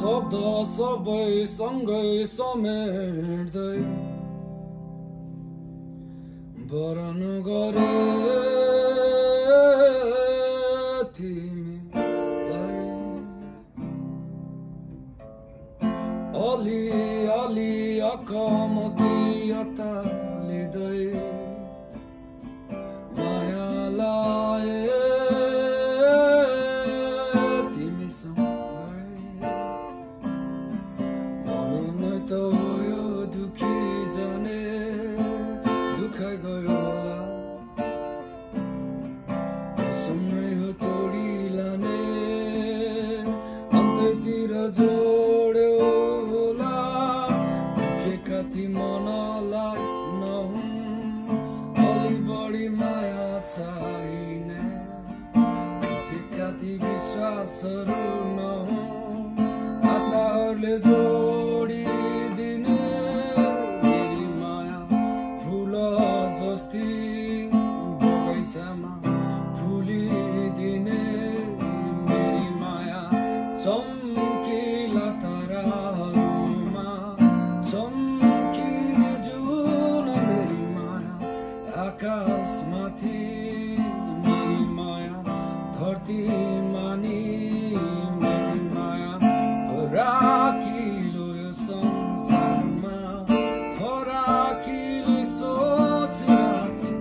शब्द सबै सँगै समेट्दै वरण गरे तिमीलाई अलि अलि अकमकी अतालिँदै माया लाए मनलाई नहुन् अलि बढी माया चाहिने कति विश्वासहरू नहुन् आशाहरूले जोडिदिने मेरी माया फुल जस्ती बगैँचामा फुलिदिने मेरी माया चम्किला ताराहरूमा आकाशमाथि मेरी माया धरती मानी मेरी माया राखिलो यो संसारमा राखिलो सोचिरहेछु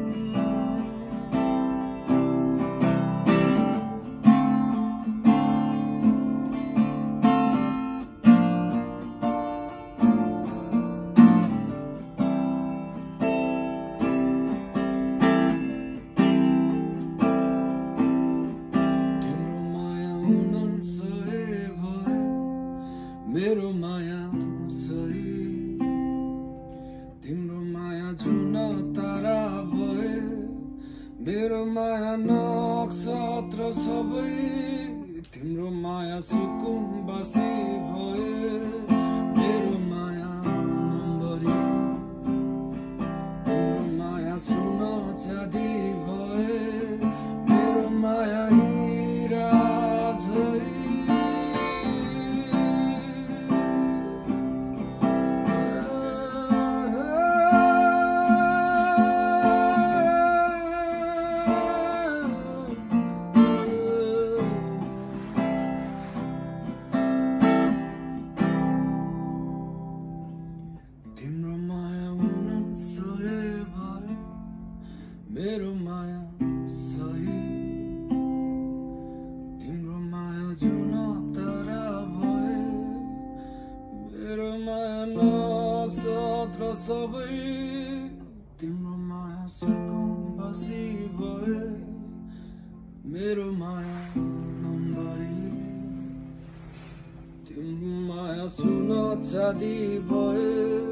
मेरो माया सही तिम्रो माया जुन तारा भए मेरो माया नक्षत्र सबै तिम्रो माया सुकुम्बासी भए मेरो माया नम्बरी तिम्रो माया सुन चाँदी भए मेरो माया हिरा झै तिम्रो माया हुन सहे भए मेरो माया सही तिम्रो माया जुन तारा भए मेरो माया नक्षत्र सबै तिम्रो माया सुकुम्बासी भए मेरो माया नम्बरी तिम्रो माया सुन चाँदी भए